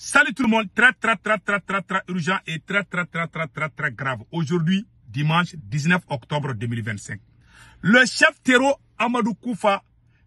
Salut tout le monde, très urgent et très grave. Aujourd'hui, dimanche 19 octobre 2025. Le chef terreau Amadou Koufa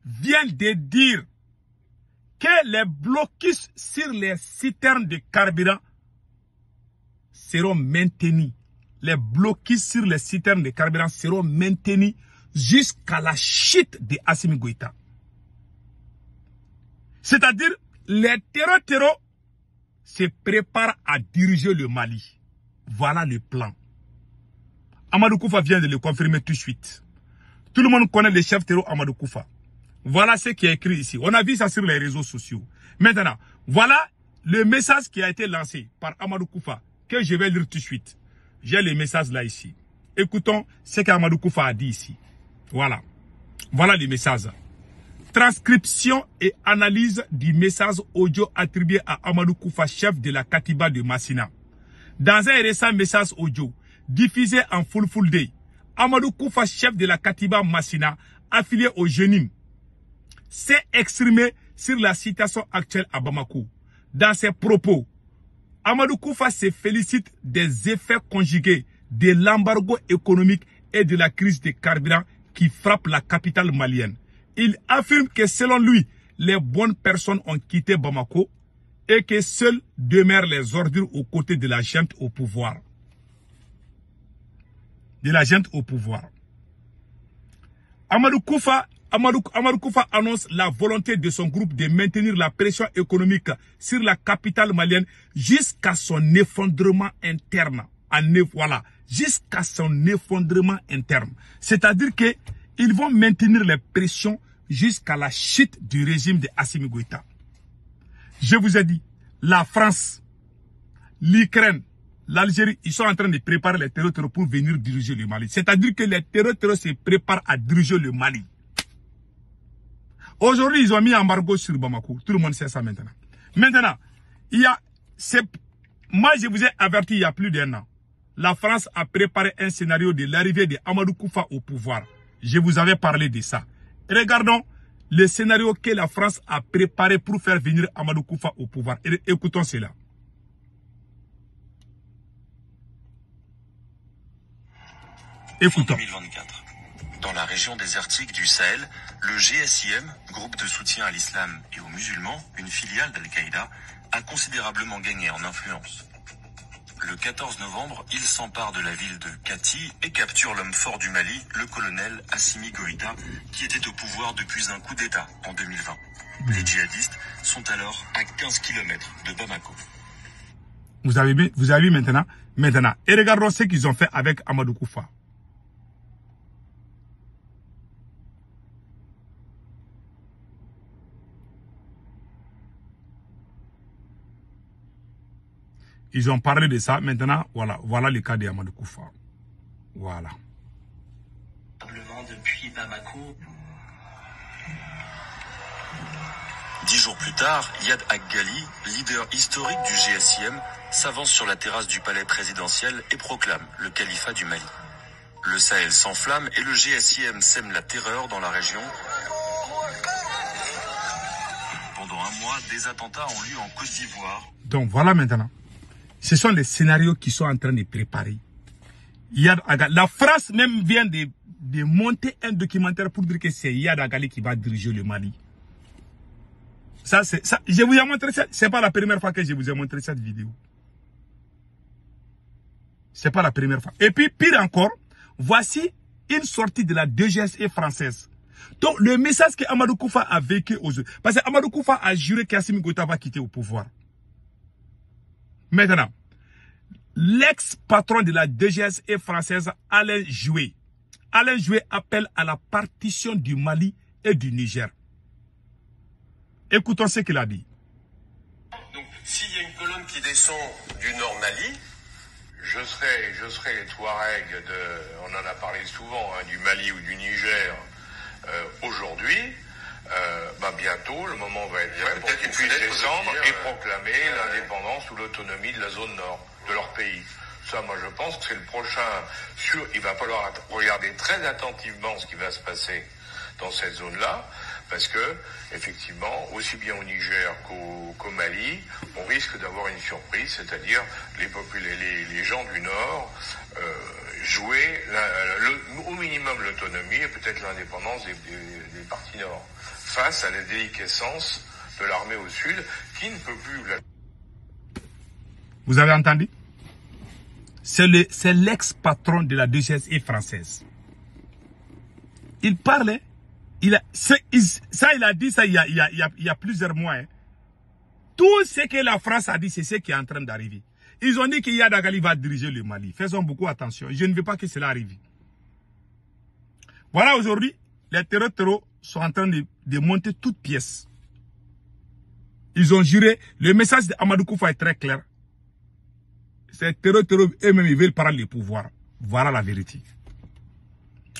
vient de dire que les blocus sur les citernes de carburant seront maintenus. Les blocus sur les citernes de carburant seront maintenus jusqu'à la chute de Assimi Goïta. C'est-à-dire, les terreaux se préparent à diriger le Mali. Voilà le plan. Amadou Koufa vient de le confirmer tout de suite. Tout le monde connaît le chef terreau Amadou Koufa. Voilà ce qui est écrit ici. On a vu ça sur les réseaux sociaux. Maintenant, voilà le message qui a été lancé par Amadou Koufa, que je vais lire tout de suite. J'ai le message là ici. Écoutons ce qu'Amadou Koufa a dit ici. Voilà. Voilà le message. Transcription et analyse du message audio attribué à Amadou Koufa, chef de la Katiba de Massina. Dans un récent message audio diffusé en full day, Amadou Koufa, chef de la Katiba Massina, affilié au Jenim, s'est exprimé sur la situation actuelle à Bamako. Dans ses propos, Amadou Koufa se félicite des effets conjugués de l'embargo économique et de la crise des carburants qui frappe la capitale malienne. Il affirme que selon lui, les bonnes personnes ont quitté Bamako et que seuls demeurent les ordures aux côtés de la junte au pouvoir. Amadou Koufa annonce la volonté de son groupe de maintenir la pression économique sur la capitale malienne jusqu'à son effondrement interne. Voilà, jusqu'à son effondrement interne. C'est-à-dire qu'ils vont maintenir les pressions jusqu'à la chute du régime de Assimi Goïta. Je vous ai dit, la France, l'Ukraine, l'Algérie, ils sont en train de préparer les terreaux pour venir diriger le Mali. C'est-à-dire que les terreaux se préparent à diriger le Mali. Aujourd'hui, ils ont mis embargo sur Bamako. Tout le monde sait ça maintenant. Maintenant, moi je vous ai averti il y a plus d'un an. La France a préparé un scénario de l'arrivée de Amadou Koufa au pouvoir. Je vous avais parlé de ça. Regardons le scénario que la France a préparé pour faire venir Amadou Koufa au pouvoir. Écoutons cela. Écoutons. 2024. Dans la région désertique du Sahel, le GSIM, groupe de soutien à l'islam et aux musulmans, une filiale d'Al-Qaïda, a considérablement gagné en influence. Le 14 novembre, il s'empare de la ville de Kati et capture l'homme fort du Mali, le colonel Assimi Goïta, qui était au pouvoir depuis un coup d'État en 2020. Les djihadistes sont alors à 15 km de Bamako. Vous avez vu maintenant. Et regardons ce qu'ils ont fait avec Amadou Koufa. Ils ont parlé de ça. Maintenant, voilà le cas de Amadou Koufa. Voilà. Depuis Bamako. 10 jours plus tard, Yad Ag-Ghali, leader historique du GSIM, s'avance sur la terrasse du palais présidentiel et proclame le califat du Mali. Le Sahel s'enflamme et le GSIM sème la terreur dans la région. Pendant un mois, des attentats ont lieu en Côte d'Ivoire. Donc voilà maintenant. Ce sont les scénarios qui sont en train de préparer. La France même vient de monter un documentaire pour dire que c'est Yad Ag-Ghali qui va diriger le Mali. Je vous ai montré ça. C'est pas la première fois que je vous ai montré cette vidéo. C'est pas la première fois. Et puis, pire encore, voici une sortie de la DGSE française. Donc, le message que Amadou Koufa a vécu aux autres. Parce que Amadou Koufa a juré qu'Assimi Goïta va quitter au pouvoir. Maintenant, l'ex-patron de la DGSE française, Alain Joué, appelle à la partition du Mali et du Niger. Écoutons ce qu'il a dit. Donc, s'il y a une colonne qui descend du nord Mali, je serai les Touaregs on en a parlé souvent, du Mali ou du Niger aujourd'hui. Bientôt, le moment va être prêt pour qu'ils puissent descendre et proclamer l'indépendance ou l'autonomie de la zone nord de leur pays. Ça, moi, je pense que c'est le prochain. Il va falloir regarder très attentivement ce qui va se passer dans cette zone-là, Parce que, effectivement, aussi bien au Niger qu'au Mali, on risque d'avoir une surprise, c'est-à-dire les gens du Nord jouer au minimum l'autonomie et peut-être l'indépendance des parties Nord, face à la déliquescence de l'armée au Sud, qui ne peut plus... Vous avez entendu? C'est l'ex-patron de la DGSE française. Il parlait. Il a dit ça il y a plusieurs mois. Hein. Tout ce que la France a dit, c'est ce qui est en train d'arriver. Ils ont dit que Yaya Dagali va diriger le Mali. Faisons beaucoup attention. Je ne veux pas que cela arrive. Voilà, aujourd'hui, les terreaux sont en train de monter toutes pièces. Ils ont juré. Le message d'Amadou Koufa est très clair. Ces terreaux eux-mêmes, ils veulent prendre le pouvoir. Voilà la vérité.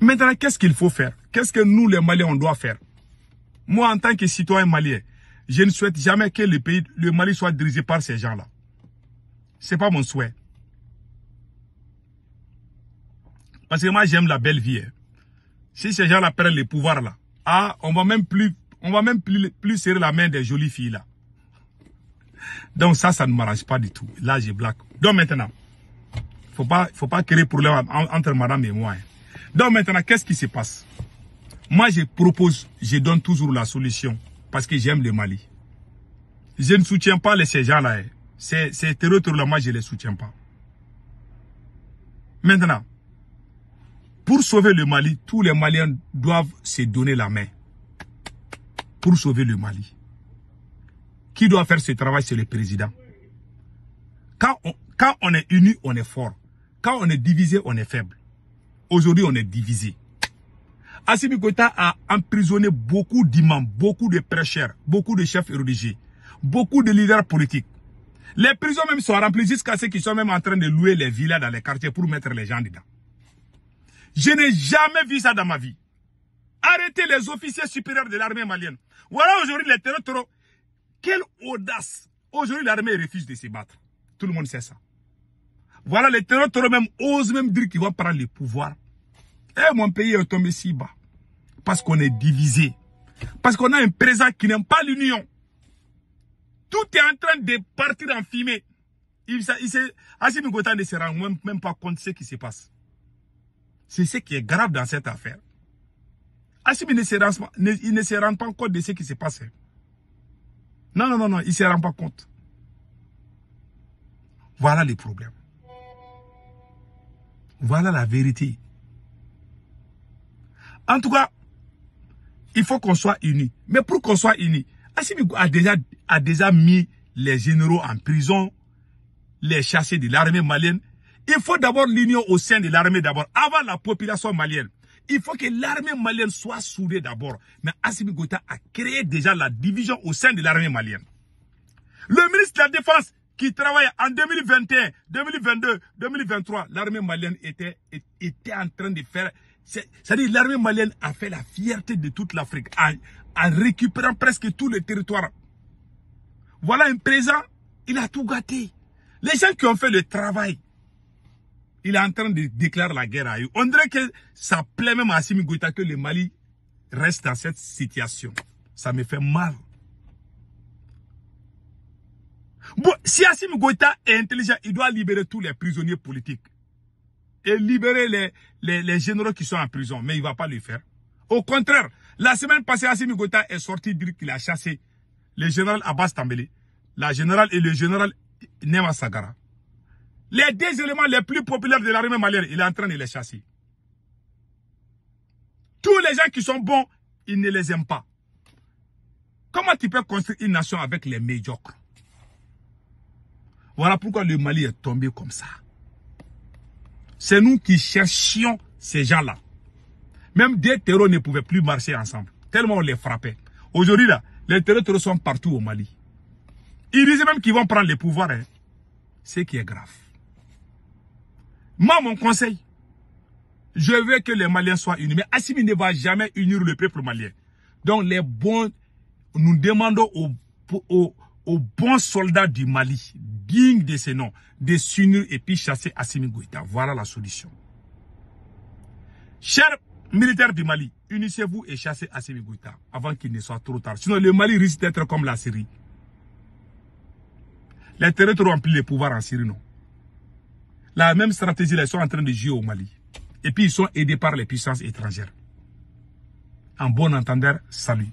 Maintenant, qu'est-ce qu'il faut faire? Qu'est-ce que nous, les Maliens, on doit faire? Moi, en tant que citoyen malien, je ne souhaite jamais que le Mali soit dirigé par ces gens-là. C'est pas mon souhait. Parce que moi, j'aime la belle vie. Hein. Si ces gens-là prennent le pouvoir là, on va même plus serrer la main des jolies filles là. Donc ça ne m'arrange pas du tout. Là, j'ai blague. Donc maintenant, faut pas créer problème entre madame et moi. Hein. Donc maintenant, qu'est-ce qui se passe? Moi, je donne toujours la solution parce que j'aime le Mali. Je ne soutiens pas ces gens-là. Hein. Ces terroristes-là, moi, je ne les soutiens pas. Maintenant, pour sauver le Mali, tous les Maliens doivent se donner la main. Pour sauver le Mali. Qui doit faire ce travail, c'est le président. Quand on est unis, on est fort. Quand on est divisé, on est faible. Aujourd'hui, on est divisé. Assimi Goïta a emprisonné beaucoup d'imams, beaucoup de prêcheurs, beaucoup de chefs religieux, beaucoup de leaders politiques. Les prisons même sont remplies jusqu'à ceux qui sont même en train de louer les villas dans les quartiers pour mettre les gens dedans. Je n'ai jamais vu ça dans ma vie. Arrêtez les officiers supérieurs de l'armée malienne. Voilà aujourd'hui les terroristes. Quelle audace. Aujourd'hui l'armée refuse de se battre. Tout le monde sait ça. Voilà les terroristes même osent même dire qu'ils vont prendre le pouvoir. Et mon pays est tombé si bas. Parce qu'on est divisé. Parce qu'on a un président qui n'aime pas l'union. Tout est en train de partir en fumée. Assimi Goïta ne se rend même pas compte de ce qui se passe. C'est ce qui est grave dans cette affaire. Assimi ne se rend pas compte de ce qui se passe. Non, il ne se rend pas compte. Voilà les problèmes. Voilà la vérité. En tout cas, il faut qu'on soit unis. Mais pour qu'on soit unis, Assimi a déjà mis les généraux en prison, les chassés de l'armée malienne. Il faut d'abord l'union au sein de l'armée d'abord, avant la population malienne. Il faut que l'armée malienne soit soudée d'abord. Mais Assimi Goïta a créé déjà la division au sein de l'armée malienne. Le ministre de la Défense qui travaille en 2021, 2022, 2023, l'armée malienne était en train de faire... C'est-à-dire l'armée malienne a fait la fierté de toute l'Afrique en récupérant presque tous les territoires. Voilà un président, il a tout gâté. Les gens qui ont fait le travail, il est en train de déclarer la guerre à eux. On dirait que ça plaît même à Assimi Goïta que le Mali reste dans cette situation. Ça me fait mal. Bon, si Assimi Goïta est intelligent, il doit libérer tous les prisonniers politiques. Et libérer les généraux qui sont en prison. Mais il ne va pas le faire. Au contraire, la semaine passée, Assimi Goïta est sorti dire qu'il a chassé le général Abbas Tambélé, la générale et le général Nema Sagara. Les deux éléments les plus populaires de l'armée malienne, il est en train de les chasser. Tous les gens qui sont bons, il ne les aime pas. Comment tu peux construire une nation avec les médiocres? Voilà pourquoi le Mali est tombé comme ça. C'est nous qui cherchions ces gens-là. Même des terroristes ne pouvaient plus marcher ensemble. Tellement on les frappait. Aujourd'hui, là, les terroristes sont partout au Mali. Ils disaient même qu'ils vont prendre le pouvoir. Hein. Ce qui est grave. Moi, mon conseil, je veux que les Maliens soient unis. Mais Assimi ne va jamais unir le peuple malien. Donc, nous demandons aux bons soldats du Mali, dignes de ces noms, de s'unir et puis chasser Assimi Goïta. Voilà la solution. Chers Militaires du Mali, unissez-vous et chassez Assimi Goïta avant qu'il ne soit trop tard. Sinon, le Mali risque d'être comme la Syrie. Les territoires ont pris le pouvoir en Syrie, non. La même stratégie, ils sont en train de jouer au Mali. Et puis, ils sont aidés par les puissances étrangères. En bon entendeur, salut.